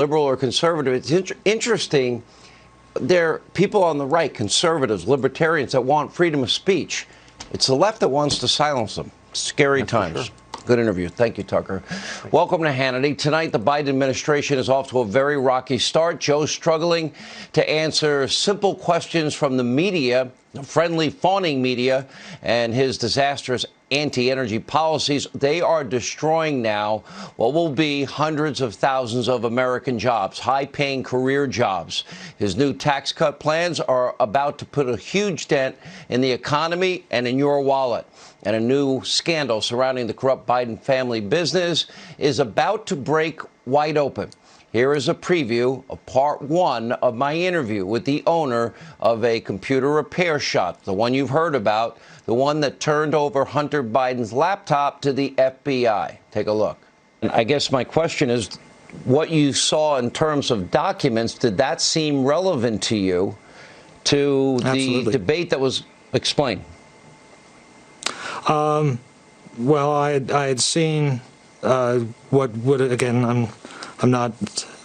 liberal or conservative. It's interesting. There are people on the right, conservatives, libertarians, that want freedom of speech. It's the left that wants to silence them. Scary times. Sure. Good interview. Thank you, Tucker. Welcome to Hannity. Tonight, the Biden administration is off to a very rocky start. Joe's struggling to answer simple questions from the media, friendly, fawning media, and his disastrous anti-energy policies. They are destroying now what will be hundreds of thousands of American jobs, high-paying career jobs. His new tax cut plans are about to put a huge dent in the economy and in your wallet. And a new scandal surrounding the corrupt Biden family business is about to break wide open. Here is a preview of part one of my interview with the owner of a computer repair shop, the one you've heard about, the one that turned over Hunter Biden's laptop to the FBI. Take a look. And I guess my question is, what you saw in terms of documents, did that seem relevant to you, to the debate that was explained? Well, I had seen what would, again, I'm not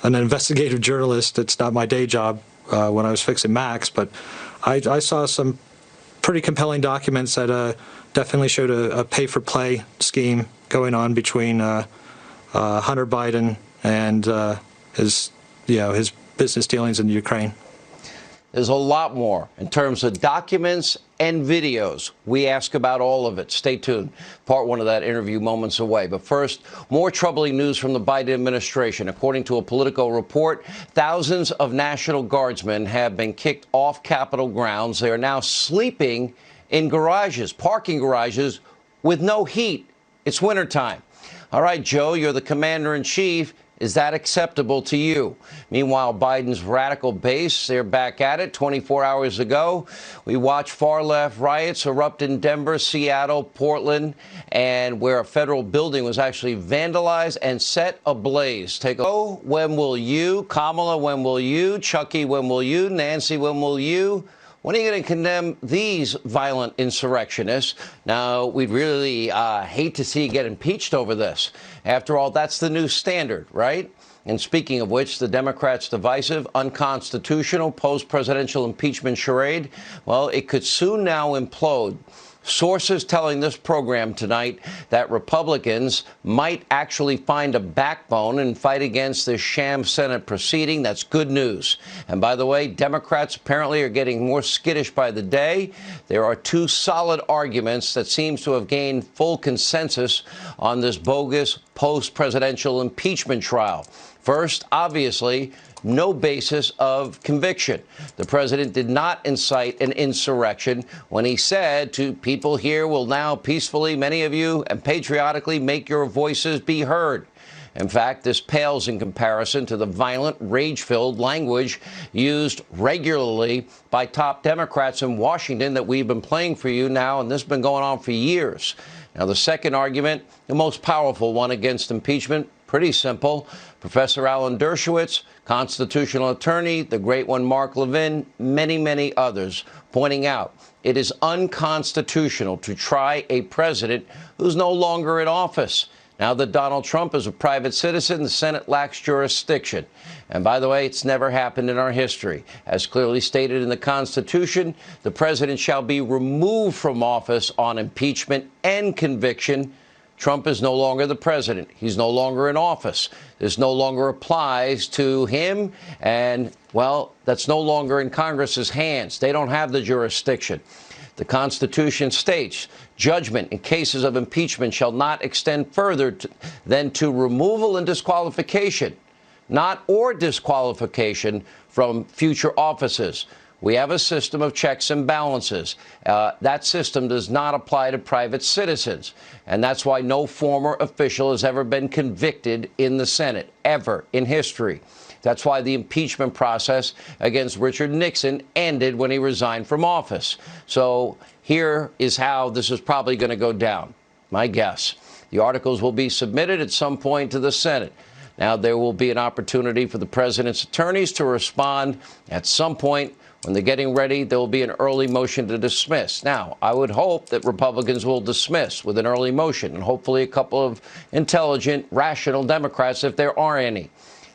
an investigative journalist. It's not my day job when I was fixing Macs, but I saw some pretty compelling documents that definitely showed a pay-for-play scheme going on between Hunter Biden and his business dealings in Ukraine. There's a lot more in terms of documents and videos. We ask about all of it. Stay tuned. Part one of that interview moments away. But first, more troubling news from the Biden administration. According to a Politico report, thousands of National Guardsmen have been kicked off Capitol grounds. They are now sleeping in garages, parking garages, with no heat. It's wintertime. All right, Joe, you're the commander-in-chief. Is that acceptable to you? Meanwhile, Biden's radical base, they're back at it. 24 hours ago, we watched far-left riots erupt in Denver, Seattle, Portland, and where a federal building was actually vandalized and set ablaze. Take a look. When will you? Kamala, when will you? Chucky, when will you? Nancy, when will you? When are you going to condemn these violent insurrectionists? Now, we'd really hate to see you get impeached over this. After all, that's the new standard, right? And speaking of which, the Democrats' divisive, unconstitutional post-presidential impeachment charade, well, it could soon now implode. Sources telling this program tonight that Republicans might actually find a backbone and fight against this sham Senate proceeding. That's good news. And by the way, Democrats apparently are getting more skittish by the day. There are two solid arguments that seems to have gained full consensus on this bogus post-presidential impeachment trial. First, obviously, no basis of conviction. The president did not incite an insurrection when he said to people here will now peacefully, many of you, and patriotically make your voices be heard. In fact, this pales in comparison to the violent, rage-filled language used regularly by top Democrats in Washington that we've been playing for you now, and this has been going on for years. Now, the second argument, the most powerful one against impeachment, pretty simple. Professor Alan Dershowitz, constitutional attorney, the great one Mark Levin, many, many others, pointing out it is unconstitutional to try a president who's no longer in office. Now that Donald Trump is a private citizen, the Senate lacks jurisdiction. And by the way, it's never happened in our history. As clearly stated in the Constitution, the president shall be removed from office on impeachment and conviction. Trump is no longer the president. He's no longer in office. This no longer applies to him. And, well, that's no longer in Congress's hands. They don't have the jurisdiction. The Constitution states judgment in cases of impeachment shall not extend further than to removal and disqualification, not or disqualification from future offices. We have a system of checks and balances. That system does not apply to private citizens. And that's why no former official has ever been convicted in the Senate, ever in history. That's why the impeachment process against Richard Nixon ended when he resigned from office. So here is how this is probably going to go down, my guess. The articles will be submitted at some point to the Senate. Now, there will be an opportunity for the president's attorneys to respond at some point. When they're getting ready, there will be an early motion to dismiss. Now, I would hope that Republicans will dismiss with an early motion, and hopefully a couple of intelligent, rational Democrats, if there are any.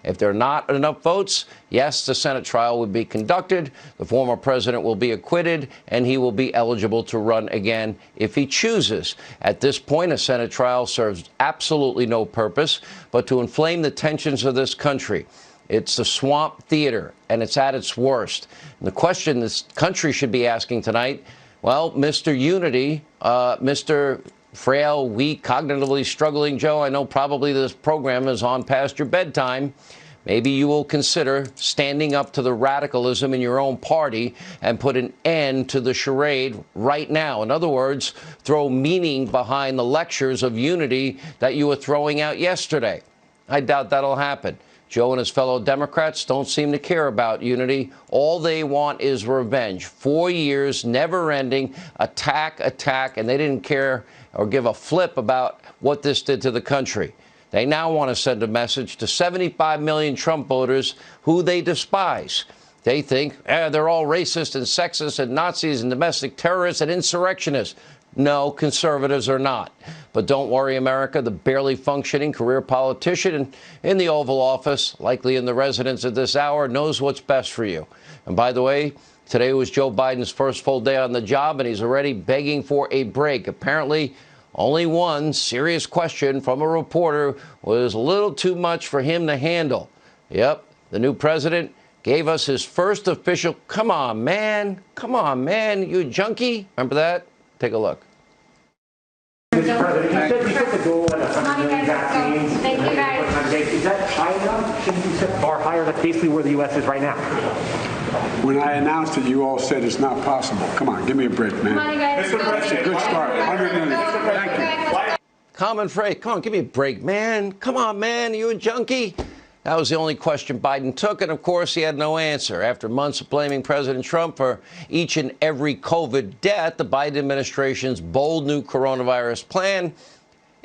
If there are not enough votes, yes, the Senate trial would be conducted. The former president will be acquitted, and he will be eligible to run again if he chooses. At this point, a Senate trial serves absolutely no purpose but to inflame the tensions of this country. It's the swamp theater, and it's at its worst. And the question this country should be asking tonight, well, Mr. Unity, Mr. Frail, weak, cognitively struggling Joe, I know probably this program is on past your bedtime. Maybe you will consider standing up to the radicalism in your own party and put an end to the charade right now. In other words, throw meaning behind the lectures of unity that you were throwing out yesterday. I doubt that'll happen. Joe and his fellow Democrats don't seem to care about unity. All they want is revenge. 4 years, never-ending, attack, and they didn't care or give a flip about what this did to the country. They now want to send a message to 75 million Trump voters who they despise. They think they're all racist and sexist and Nazis and domestic terrorists and insurrectionists. No, conservatives are not. But don't worry, America, the barely functioning career politician in the Oval Office, likely in the residence at this hour, knows what's best for you. And by the way, today was Joe Biden's first full day on the job, and he's already begging for a break. Apparently, only one serious question from a reporter was a little too much for him to handle. Yep, the new president gave us his first official, come on, man, you a junkie? Remember that? Take a look. Mr. President, you said you put the goal at 100 million vaccines. Thank you, guys. Is that high enough? Shouldn't you set the bar higher? That's basically where the U.S. is right now. When I announced it, you all said it's not possible. Come on, give me a break, man. Come on, you guys. Good start. 100 million. Thank you. Common phrase. Come on, give me a break, man. Come on, man. You a junkie? That was the only question Biden took, and of course he had no answer. After months of blaming President Trump for each and every COVID death, the Biden administration's bold new coronavirus plan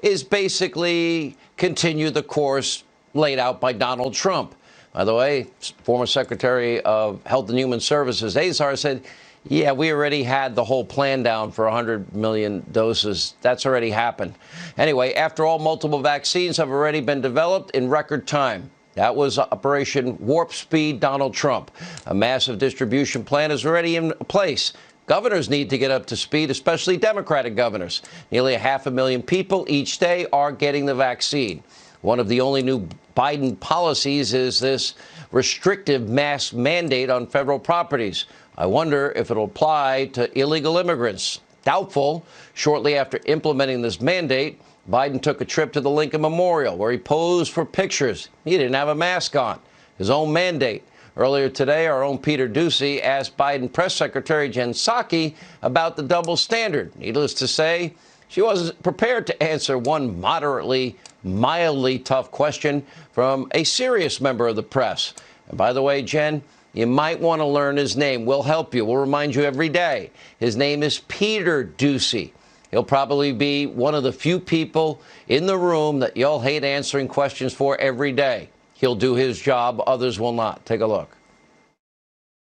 is basically continue the course laid out by Donald Trump. By the way, former Secretary of Health and Human Services Azar said, yeah, we already had the whole plan down for 100 million doses. That's already happened. Anyway, after all, multiple vaccines have already been developed in record time. That was Operation Warp Speed Donald Trump. A massive distribution plan is already in place. Governors need to get up to speed, especially Democratic governors. Nearly 500,000 people each day are getting the vaccine. One of the only new Biden policies is this restrictive mask mandate on federal properties. I wonder if it'll apply to illegal immigrants. Doubtful. Shortly after implementing this mandate, Biden took a trip to the Lincoln Memorial, where he posed for pictures. He didn't have a mask on. His own mandate. Earlier today, our own Peter Doocy asked Biden Press Secretary Jen Psaki about the double standard. Needless to say, she wasn't prepared to answer one mildly tough question from a serious member of the press. And by the way, Jen, you might want to learn his name. We'll help you. We'll remind you every day. His name is Peter Doocy. He'll probably be one of the few people in the room that you'll hate answering questions for every day. He'll do his job. Others will not. Take a look.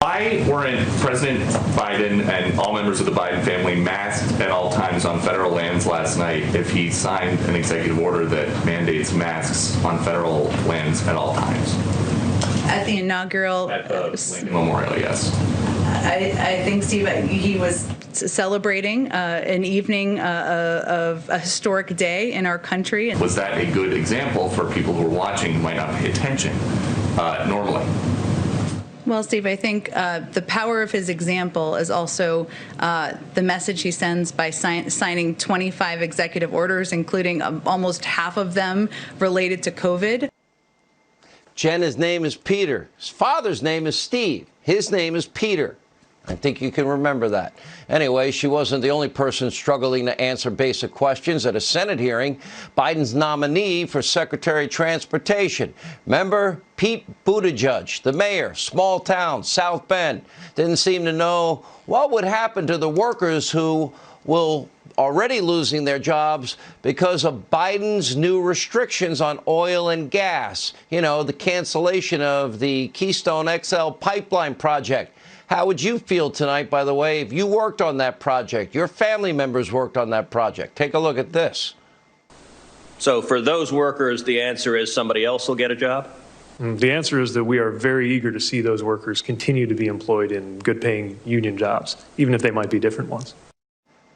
Why weren't President Biden and all members of the Biden family masked at all times on federal lands last night if he signed an executive order that mandates masks on federal lands at all times? At the inaugural... At the Lincoln Memorial, yes. I think, Steve, he was celebrating an evening of a historic day in our country. Was that a good example for people who are watching who might not pay attention normally? Well, Steve, I think the power of his example is also the message he sends by signing 25 executive orders, including almost half of them related to COVID. Jen, his name is Peter. His father's name is Steve. His name is Peter. I think you can remember that. Anyway, she wasn't the only person struggling to answer basic questions at a Senate hearing. Biden's nominee for Secretary of Transportation, remember Pete Buttigieg, the mayor, small town, South Bend, didn't seem to know what would happen to the workers who will already losing their jobs because of Biden's new restrictions on oil and gas. You know, the cancellation of the Keystone XL pipeline project. How would you feel tonight, by the way, if you worked on that project, your family members worked on that project? Take a look at this. So for those workers, the answer is somebody else will get a job? The answer is that we are very eager to see those workers continue to be employed in good-paying union jobs, even if they might be different ones.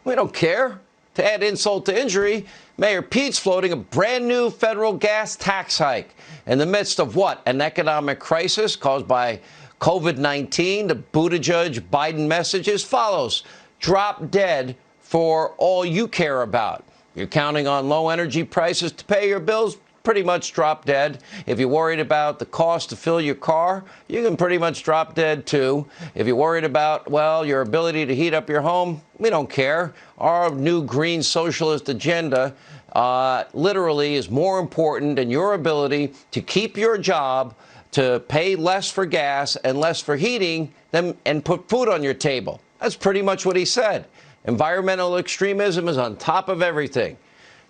We don't care. To add insult to injury, Mayor Pete's floating a brand new federal gas tax hike in the midst of what? An economic crisis caused by COVID-19. The Buttigieg-Biden message is follows. Drop dead for all you care about. You're counting on low energy prices to pay your bills? Pretty much drop dead. If you're worried about the cost to fill your car, you can pretty much drop dead too. If you're worried about, well, your ability to heat up your home, we don't care. Our new green socialist agenda literally is more important than your ability to keep your job, to pay less for gas and less for heating, and put food on your table. That's pretty much what he said. Environmental extremism is on top of everything.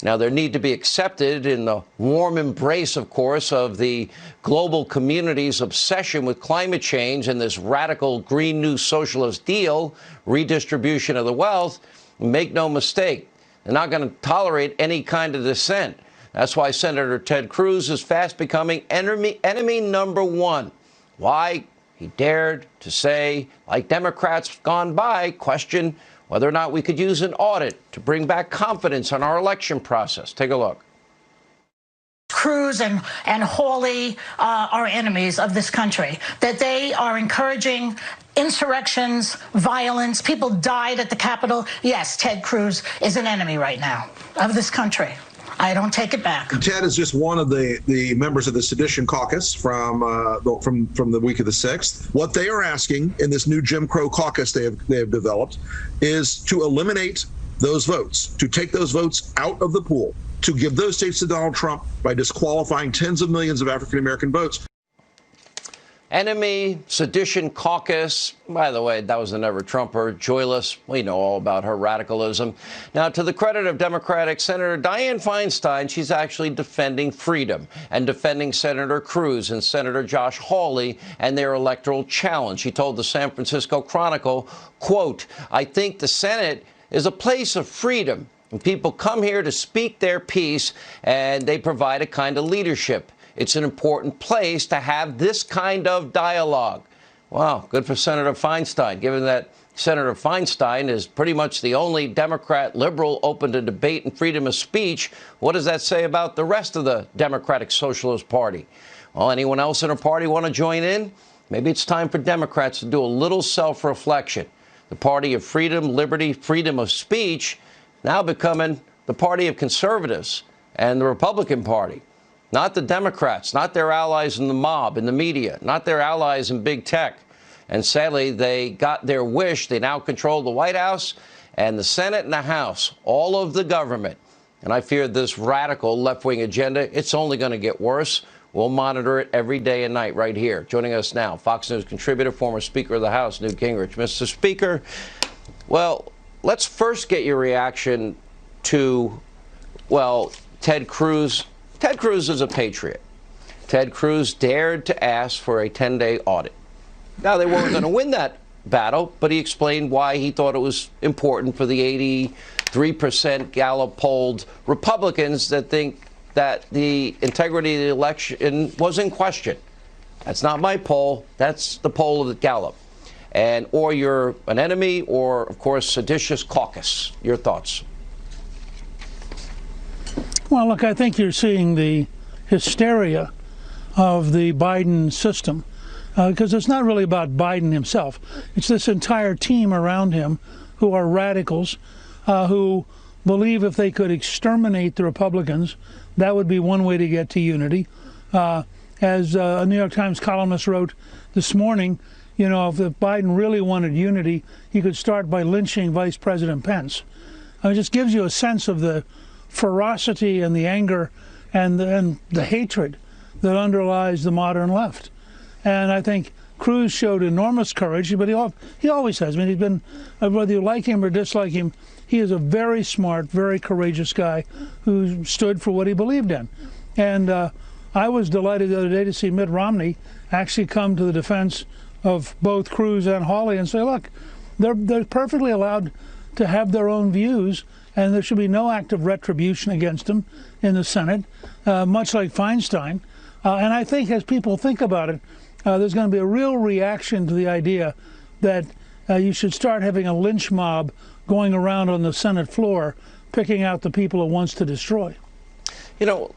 Now, they need to be accepted in the warm embrace, of course, of the global community's obsession with climate change and this radical Green New Socialist deal, redistribution of the wealth. Make no mistake, they're not going to tolerate any kind of dissent. That's why Senator Ted Cruz is fast becoming enemy number one. Why? He dared to say, like Democrats gone by, question whether or not we could use an audit to bring back confidence in our election process. Take a look. Cruz and Hawley are enemies of this country, that they are encouraging insurrections, violence. People died at the Capitol. Yes, Ted Cruz is an enemy right now of this country. I don't take it back. Ted is just one of the members of the Sedition Caucus from the week of the 6th. What they are asking in this new Jim Crow caucus they have developed is to eliminate those votes, to take those votes out of the pool, to give those states to Donald Trump by disqualifying tens of millions of African-American votes. Enemy, Sedition Caucus. By the way, that was a never Trumper. Joyless. We know all about her radicalism. Now, to the credit of Democratic Senator Dianne Feinstein, she's actually defending freedom and defending Senator Cruz and Senator Josh Hawley and their electoral challenge. She told the San Francisco Chronicle, quote, "I think the Senate is a place of freedom. And people come here to speak their piece, and they provide a kind of leadership. It's an important place to have this kind of dialogue." Wow, good for Senator Feinstein, given that Senator Feinstein is pretty much the only Democrat liberal open to debate and freedom of speech. What does that say about the rest of the Democratic Socialist Party? Well, anyone else in her party want to join in? Maybe it's time for Democrats to do a little self-reflection. The party of freedom, liberty, freedom of speech, now becoming the party of conservatives and the Republican Party. Not the Democrats, not their allies in the mob, in the media, not their allies in big tech. And sadly, they got their wish. They now control the White House and the Senate and the House, all of the government. And I fear this radical left-wing agenda, it's only going to get worse. We'll monitor it every day and night right here. Joining us now, Fox News contributor, former Speaker of the House, Newt Gingrich. Mr. Speaker, well, let's first get your reaction to, well, Ted Cruz. Ted Cruz is a patriot. Ted Cruz dared to ask for a 10-day audit. Now, they weren't going to win that battle, but he explained why he thought it was important for the 83% Gallup polled Republicans that think that the integrity of the election was in question. That's not my poll. That's the poll of the Gallup. And or you're an enemy or, of course, seditious caucus. Your thoughts? Well, look, I think you're seeing the hysteria of the Biden system because it's not really about Biden himself. It's this entire team around him who are radicals who believe if they could exterminate the Republicans, that would be one way to get to unity. As a New York Times columnist wrote this morning, you know, if Biden really wanted unity, he could start by lynching Vice President Pence. It just gives you a sense of the ferocity and the anger and the hatred that underlies the modern left. And I think Cruz showed enormous courage, but he always has. I mean, he's been, whether you like him or dislike him, he is a very smart, very courageous guy who stood for what he believed in. And I was delighted the other day to see Mitt Romney actually come to the defense of both Cruz and Hawley and say, look, they're perfectly allowed to have their own views, and there should be no act of retribution against them in the Senate, much like Feinstein. And I think as people think about it, there's going to be a real reaction to the idea that you should start having a lynch mob going around on the Senate floor, picking out the people it wants to destroy. You know,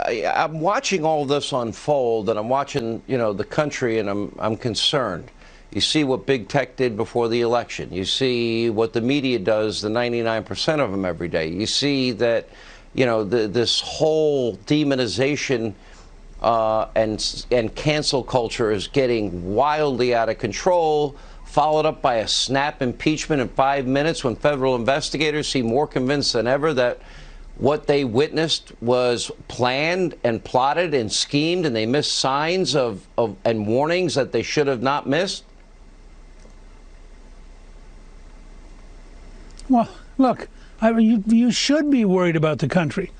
I'm watching all this unfold, and I'm watching, you know, the country, and I'm concerned. You see what big tech did before the election. You see what the media does, the 99% of them every day. You see that, you know, this whole demonization and cancel culture is getting wildly out of control, followed up by a snap impeachment in 5 minutes when federal investigators seem more convinced than ever that what they witnessed was planned and plotted and schemed, and they missed signs and warnings that they should have not missed? Well, look, you should be worried about the country.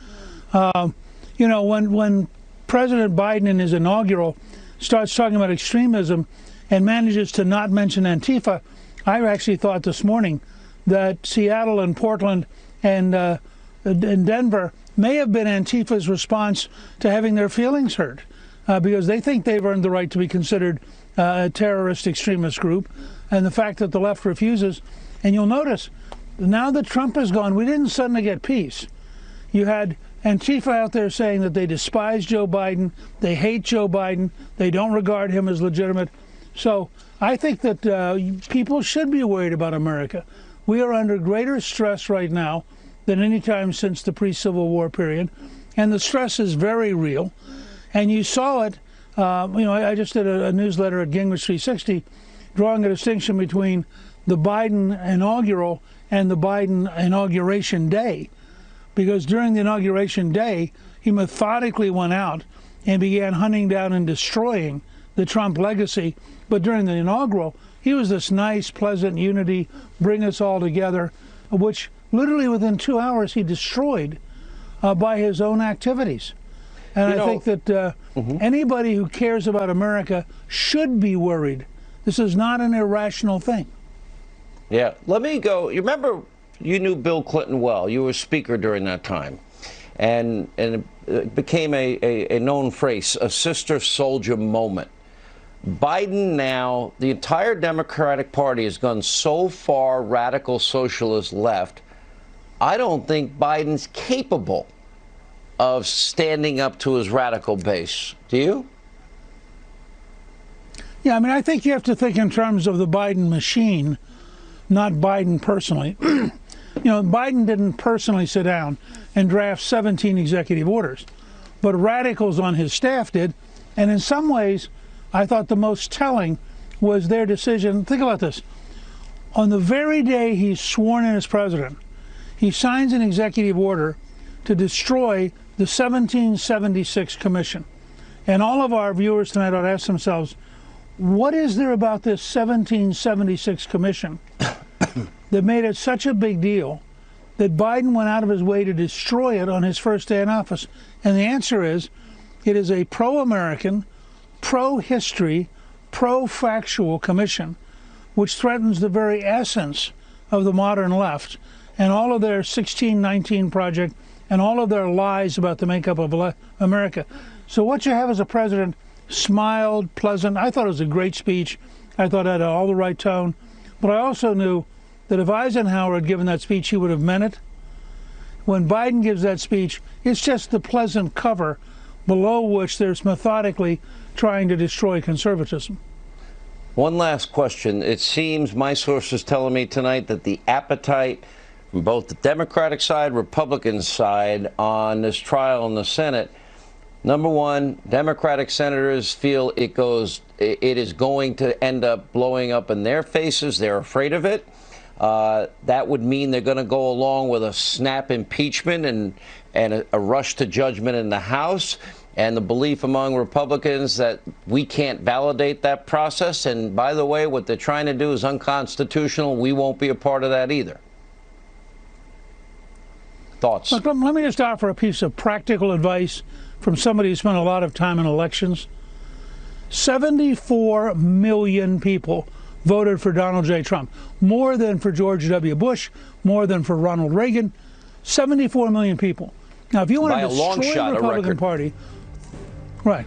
You know, when President Biden in his inaugural starts talking about extremism and manages to not mention Antifa, I actually thought this morning that Seattle and Portland and Denver may have been Antifa's response to having their feelings hurt, because they think they've earned the right to be considered a terrorist extremist group, and the fact that the left refuses. And you'll notice, now that Trump is gone, we didn't suddenly get peace. You had Antifa out there saying that they despise Joe Biden, they hate Joe Biden, they don't regard him as legitimate. So I think that people should be worried about America. We are under greater stress right now than any time since the pre-Civil War period, and the stress is very real. And you saw it, you know, I just did a newsletter at Gingrich 360 drawing a distinction between the Biden inaugural and the Biden inauguration day, because during the inauguration day, he methodically went out and began hunting down and destroying the Trump legacy. But during the inaugural, he was this nice, pleasant unity, bring us all together, which literally within 2 hours he destroyed by his own activities. And I think that anybody who cares about America should be worried. This is not an irrational thing. Yeah. Let me go. You remember, you knew Bill Clinton well. You were speaker during that time. And it became a known phrase, a sister soldier moment. Biden now, the entire Democratic Party has gone so far radical socialist left, I don't think Biden's capable of standing up to his radical base. Do you? Yeah, I mean, I think you have to think in terms of the Biden machine, not Biden personally. You know, Biden didn't personally sit down and draft 17 executive orders, but radicals on his staff did. And in some ways, I thought the most telling was their decision. Think about this. On the very day he's sworn in as president, he signs an executive order to destroy the 1776 Commission. And all of our viewers tonight ought to ask themselves, what is there about this 1776 Commission that made it such a big deal that Biden went out of his way to destroy it on his first day in office? And the answer is, it is a pro-American, pro-history, pro-factual commission, which threatens the very essence of the modern left and all of their 1619 project and all of their lies about the makeup of America. So what you have is a president smiled, pleasant. I thought it was a great speech. I thought it had all the right tone. But I also knew that if Eisenhower had given that speech, he would have meant it. When Biden gives that speech, it's just the pleasant cover below which there's methodically trying to destroy conservatism. One last question. It seems my sources telling me tonight that the appetite from both the Democratic side, Republican side on this trial in the Senate, number one, Democratic senators feel it is going to end up blowing up in their faces. They're afraid of it. That would mean they're going to go along with a snap impeachment and a rush to judgment in the House, and the belief among Republicans that we can't validate that process. And by the way, what they're trying to do is unconstitutional. We won't be a part of that either. Thoughts? Look, let me just offer a piece of practical advice from somebody who spent a lot of time in elections. 74 million people voted for Donald J. Trump, more than for George W. Bush, more than for Ronald Reagan. 74 million people. Now, if you want to destroy the Republican Party, right?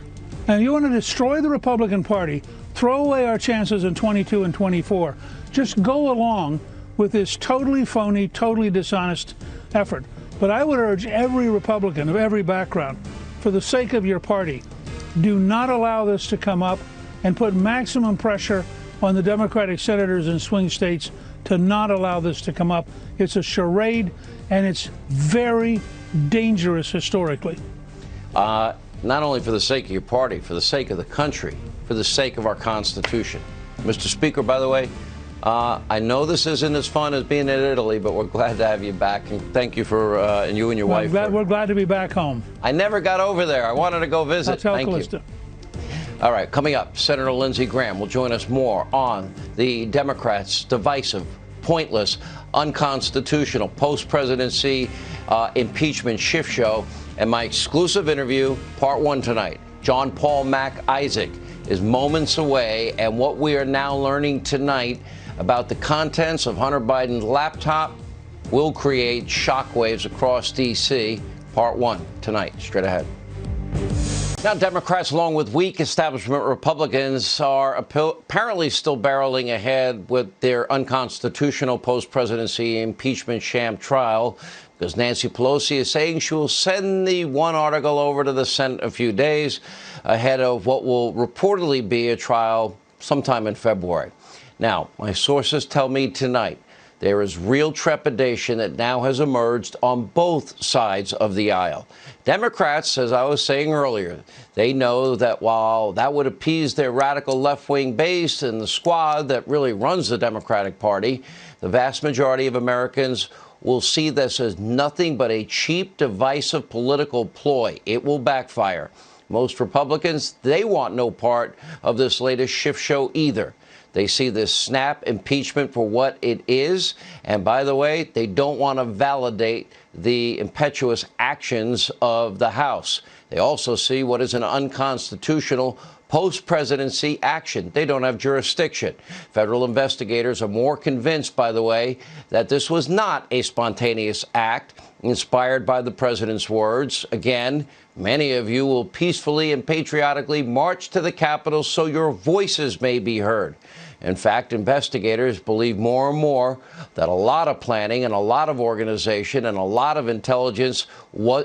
And you want to destroy the Republican Party, throw away our chances in 22 and 24. Just go along with this totally phony, totally dishonest effort. But I would urge every Republican of every background, for the sake of your party, do not allow this to come up, and put maximum pressure on the Democratic senators in swing states to not allow this to come up. It's a charade, and it's very dangerous historically. Not only for the sake of your party, for the sake of the country, for the sake of our Constitution. Mr. Speaker, by the way, I know this isn't as fun as being in Italy, but we're glad to have you back. And thank you for, and you and your wife. We're glad to be back home. I never got over there. I wanted to go visit. I'll tell Thank Callista. you. All right, coming up, Senator Lindsey Graham will join us more on the Democrats' divisive, pointless, unconstitutional post-presidency impeachment shift show, and my exclusive interview, part one tonight. John Paul Mac Isaac is moments away, and what we are now learning tonight about the contents of Hunter Biden's laptop will create shockwaves across D.C. Part one tonight, straight ahead. Now, Democrats, along with weak establishment Republicans, are apparently still barreling ahead with their unconstitutional post-presidency impeachment sham trial, because Nancy Pelosi is saying she will send the one article over to the Senate a few days ahead of what will reportedly be a trial sometime in February. Now, my sources tell me tonight there is real trepidation that now has emerged on both sides of the aisle. Democrats, as I was saying earlier, they know that while that would appease their radical left-wing base and the squad that really runs the Democratic Party, the vast majority of Americans will see this as nothing but a cheap, divisive political ploy. It will backfire. Most Republicans, they want no part of this latest shift show either. They see this snap impeachment for what it is. And by the way, they don't want to validate the impetuous actions of the House. They also see what is an unconstitutional post-presidency action. They don't have jurisdiction. Federal investigators are more convinced, by the way, that this was not a spontaneous act inspired by the president's words. Again, many of you will peacefully and patriotically march to the Capitol so your voices may be heard. In fact, investigators believe more and more that a lot of planning and a lot of organization and a lot of intelligence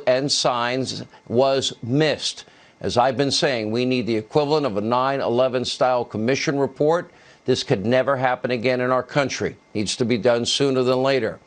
and signs was missed. As I've been saying, we need the equivalent of a 9/11 style commission report. This could never happen again in our country. Needs to be done sooner than later.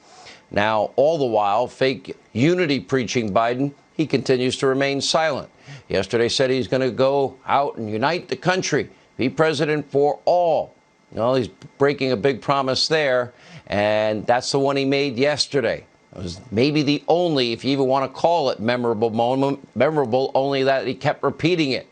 Now, all the while, fake unity preaching Biden, he continues to remain silent. Yesterday said he's going to go out and unite the country, be president for all. Well, he's breaking a big promise there, and that's the one he made yesterday. It was maybe the only, if you even want to call it memorable moment, memorable only that he kept repeating it.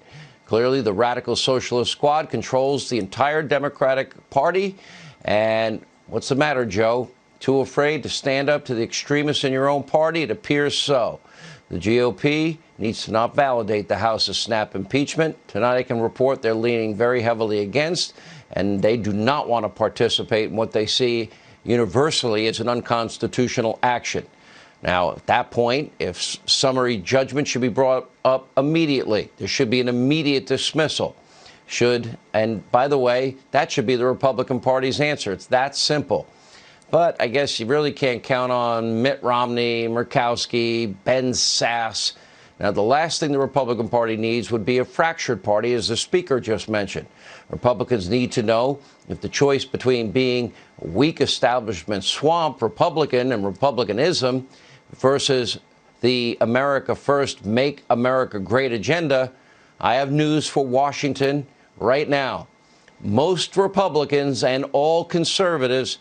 Clearly, the radical socialist squad controls the entire Democratic Party. And what's the matter, Joe? Too afraid to stand up to the extremists in your own party? It appears so. The GOP needs to not validate the House's snap impeachment. Tonight, I can report they're leaning very heavily against, and they do not want to participate in what they see universally as an unconstitutional action. Now, at that point, if summary judgment should be brought up immediately, there should be an immediate dismissal. And by the way, that should be the Republican Party's answer. It's that simple. But I guess you really can't count on Mitt Romney, Murkowski, Ben Sass. Now, the last thing the Republican Party needs would be a fractured party, as the Speaker just mentioned. Republicans need to know if the choice between being a weak establishment swamp Republican and Republicanism versus the America First, Make America Great agenda. I have news for Washington right now. Most Republicans and all conservatives,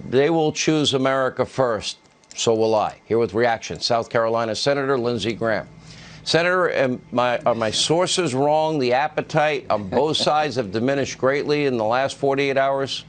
they will choose America first. So will I. Here with reaction, South Carolina Senator Lindsey Graham. Senator, are my sources wrong? The appetite on both sides have diminished greatly in the last 48 hours?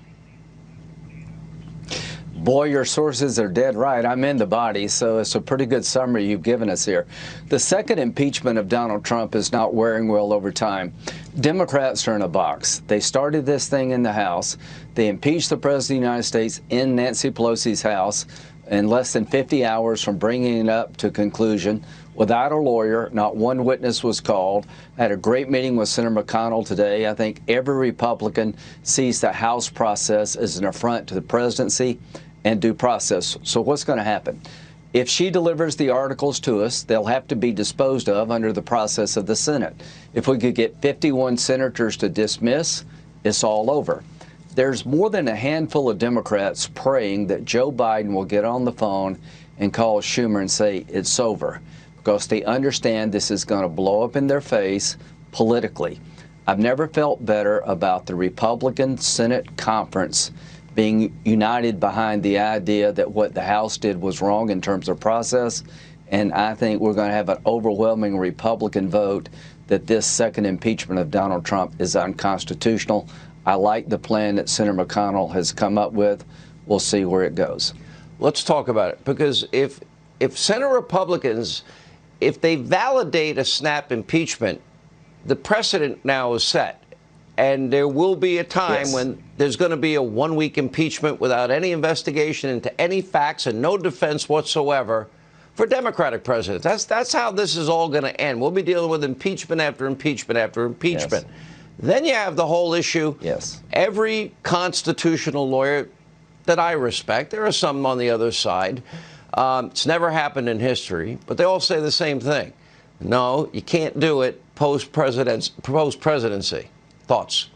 Boy, your sources are dead right. I'm in the body, so it's a pretty good summary you've given us here. The second impeachment of Donald Trump is not wearing well over time. Democrats are in a box. They started this thing in the House. They impeached the President of the United States in Nancy Pelosi's house in less than 50 hours from bringing it up to conclusion. without a lawyer. Not one witness was called. I had a great meeting with Senator McConnell today. I think every Republican sees the House process as an affront to the presidency and due process. So what's going to happen? If she delivers the articles to us, they'll have to be disposed of under the process of the Senate. If we could get 51 senators to dismiss, it's all over. There's more than a handful of Democrats praying that Joe Biden will get on the phone and call Schumer and say it's over, because they understand this is going to blow up in their face politically. I've never felt better about the Republican Senate conference being united behind the idea that what the House did was wrong in terms of process, and I think we're going to have an overwhelming Republican vote that this second impeachment of Donald Trump is unconstitutional. I like the plan that Senator McConnell has come up with. We'll see where it goes. Let's talk about it, because if Senate Republicans, if they validate a snap impeachment, the precedent now is set. And there will be a time when there's going to be a one-week impeachment without any investigation into any facts and no defense whatsoever for Democratic presidents. That's how this is all going to end. We'll be dealing with impeachment after impeachment after impeachment. Yes. Then you have the whole issue. Yes. Every constitutional lawyer that I respect, there are some on the other side, it's never happened in history, but they all say the same thing. No, you can't do it post-presidency. Thoughts?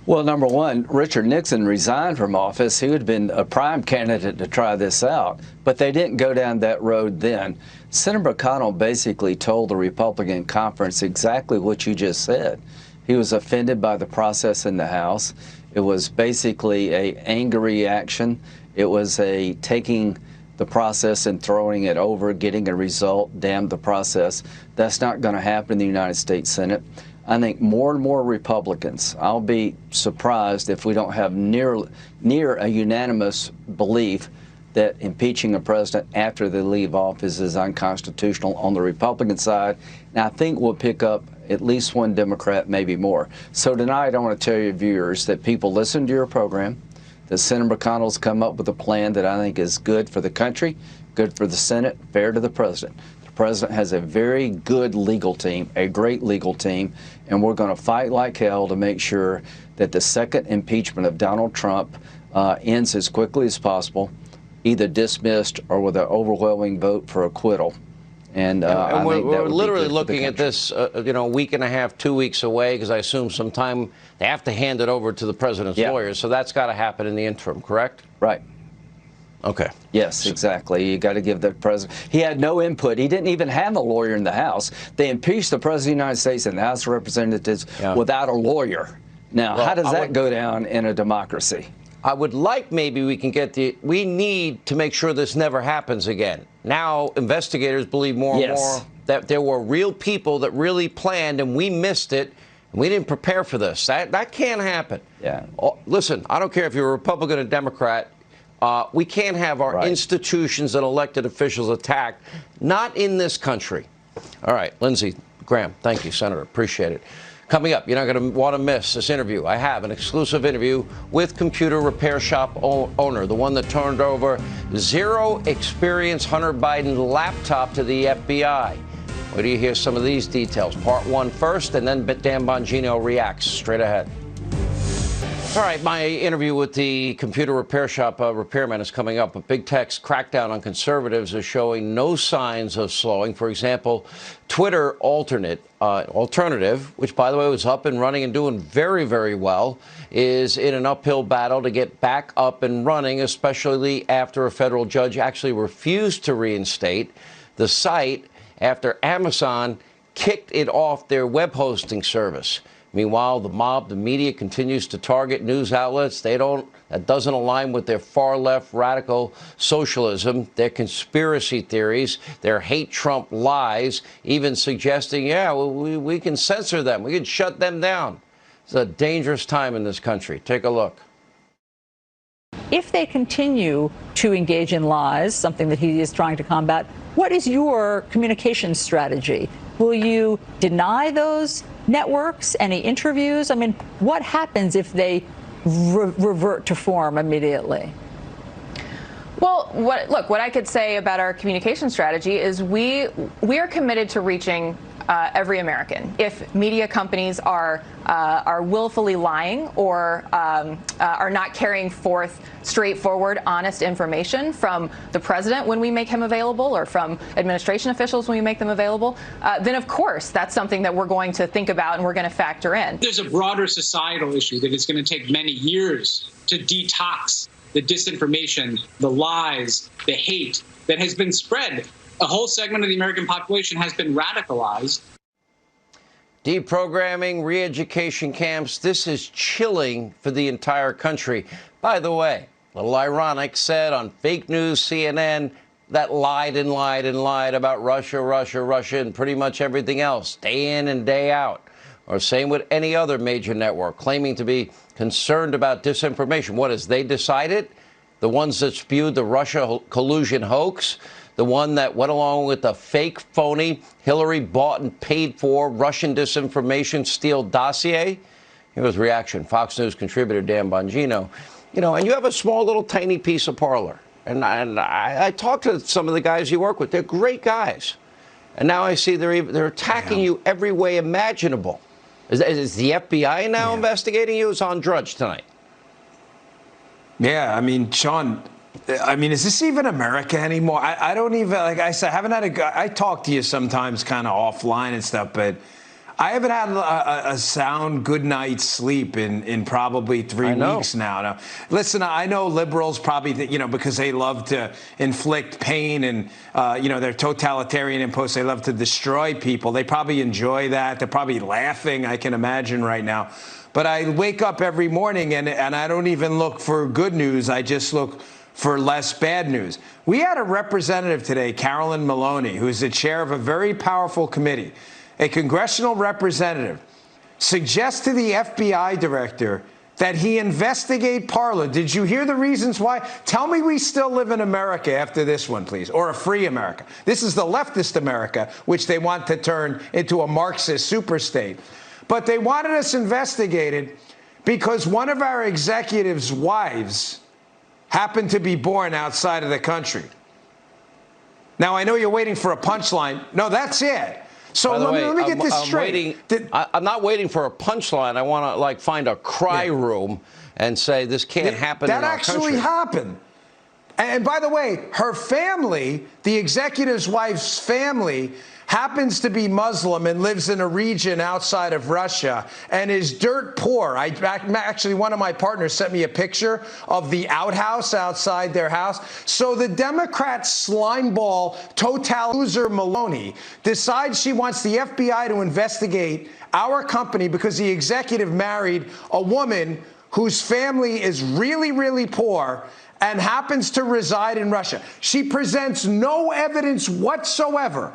Well, number one, Richard Nixon resigned from office. He would have been a prime candidate to try this out, but they didn't go down that road then. Senator McConnell basically told the Republican conference exactly what you just said. He was offended by the process in the House. It was basically an anger reaction. It was a taking the process and throwing it over, getting a result, damn the process. That's not going to happen in the United States Senate. I think more and more Republicans, I'll be surprised if we don't have near a unanimous belief that impeaching a president after they leave office is unconstitutional on the Republican side. And I think we'll pick up at least one Democrat, maybe more. So tonight I want to tell your viewers that people listen to your program, that Senator McConnell's come up with a plan that I think is good for the country, good for the Senate, fair to the president. The president has a very good legal team, a great legal team, and we're going to fight like hell to make sure that the second impeachment of Donald Trump ends as quickly as possible, either dismissed or with an overwhelming vote for acquittal. And we're literally looking at this, a week and a half, 2 weeks away, because I assume sometime they have to hand it over to the president's lawyers. So that's got to happen in the interim, correct? Right. Okay. Yes, exactly. You got to give the president. He had no input. He didn't even have a lawyer in the House. They impeached the president of the United States in the House of Representatives without a lawyer. Now, how does that go down in a democracy? I would like maybe we can get we need to make sure this never happens again. Now, investigators believe more and more that there were real people that really planned, and we missed it, and we didn't prepare for this. That can't happen. Yeah. Listen, I don't care if you're a Republican or Democrat. We can't have our institutions and elected officials attacked. Not in this country. All right, Lindsey Graham, thank you, Senator. Appreciate it. Coming up, you're not going to want to miss this interview. I have an exclusive interview with computer repair shop owner, the one that turned over zero experience Hunter Biden laptop to the FBI. Wait till you hear some of these details. Part one first, and then Dan Bongino reacts straight ahead. All right, my interview with the computer repair shop repairman is coming up. A big tech's crackdown on conservatives is showing no signs of slowing. For example, Twitter Alternative, which, by the way, was up and running and doing very, very well, is in an uphill battle to get back up and running, especially after a federal judge actually refused to reinstate the site after Amazon kicked it off their web hosting service. Meanwhile, the mob, the media, continues to target news outlets. That doesn't align with their far-left radical socialism, their conspiracy theories, their hate Trump lies, even suggesting, we can censor them. We can shut them down. It's a dangerous time in this country. Take a look. If they continue to engage in lies, something that he is trying to combat, what is your communication strategy? Will you deny those networks, any interviews? I mean, what happens if they revert to form immediately? Well, what I could say about our communication strategy is we are committed to reaching every American. If media companies are willfully lying or are not carrying forth straightforward, honest information from the president when we make him available or from administration officials when we make them available, then of course that's something that we're going to think about and we're going to factor in. There's a broader societal issue that it's going to take many years to detox the disinformation, the lies, the hate that has been spread. A whole segment of the American population has been radicalized. Deprogramming, re-education camps, this is chilling for the entire country. By the way, a little ironic, said on fake news CNN that lied and lied and lied about Russia, and pretty much everything else, day in and day out. Or same with any other major network, claiming to be concerned about disinformation. What is, they decided? The ones that spewed the Russia collusion hoax? The one that went along with the fake, phony, Hillary bought and paid for Russian disinformation steal dossier? Here was reaction. Fox News contributor Dan Bongino. You know, and you have a small little tiny piece of parlor. And I talked to some of the guys you work with. They're great guys. And now I see they're attacking you every way imaginable. Is the FBI now investigating you? It's on Drudge tonight. Yeah, I mean, Sean, is this even America anymore? I don't even, like I said, I haven't had I talk to you sometimes kind of offline and stuff, but I haven't had a sound good night's sleep in probably 3 weeks now. Listen, I know liberals probably, because they love to inflict pain and, they're totalitarian imposts. They love to destroy people. They probably enjoy that. They're probably laughing, I can imagine right now. But I wake up every morning and I don't even look for good news. I just look for less bad news. We had a representative today, Carolyn Maloney, who is the chair of a very powerful committee. A congressional representative suggests to the FBI director that he investigate Parler. Did you hear the reasons why? Tell me we still live in America after this one, please, or a free America. This is the leftist America, which they want to turn into a Marxist superstate. But they wanted us investigated because one of our executives' wives happened to be born outside of the country. Now, I know you're waiting for a punchline. No, that's it. So let me get this straight. I'm not waiting for a punchline. I want to find a cry room and say this can't happen in our country. That actually happened. And by the way, her family, the executive's wife's family, happens to be Muslim and lives in a region outside of Russia and is dirt poor. Actually, one of my partners sent me a picture of the outhouse outside their house. So the Democrat slimeball total loser Maloney decides she wants the FBI to investigate our company because the executive married a woman whose family is really, really poor and happens to reside in Russia. She presents no evidence whatsoever.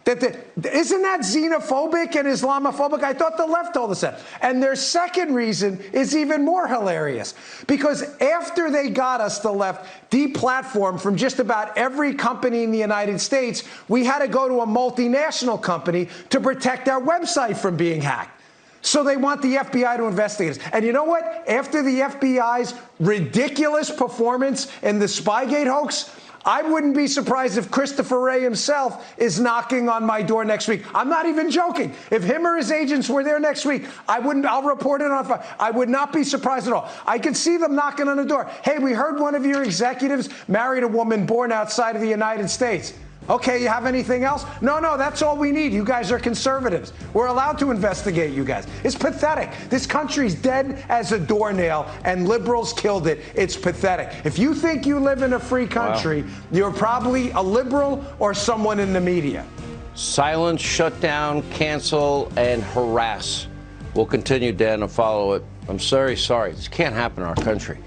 Isn't that xenophobic and Islamophobic? I thought the left told us that. And their second reason is even more hilarious. Because after they got us, the left, deplatformed from just about every company in the United States, we had to go to a multinational company to protect our website from being hacked. So they want the FBI to investigate us. And you know what? After the FBI's ridiculous performance in the Spygate hoax, I wouldn't be surprised if Christopher Wray himself is knocking on my door next week. I'm not even joking. If him or his agents were there next week, I'll report it on. I would not be surprised at all. I could see them knocking on the door. Hey, we heard one of your executives married a woman born outside of the United States. Okay, you have anything else? No, that's all we need. You guys are conservatives. We're allowed to investigate you guys. It's pathetic. This country's dead as a doornail, and liberals killed it. It's pathetic. If you think you live in a free country, you're probably a liberal or someone in the media. Silence, shut down, cancel, and harass. We'll continue, Dan, to follow it. I'm sorry. This can't happen in our country.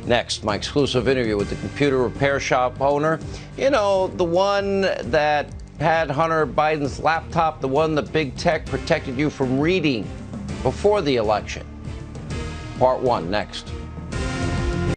Next, my exclusive interview with the computer repair shop owner. You know, the one that had Hunter Biden's laptop, the one that big tech protected you from reading before the election. Part 1 next.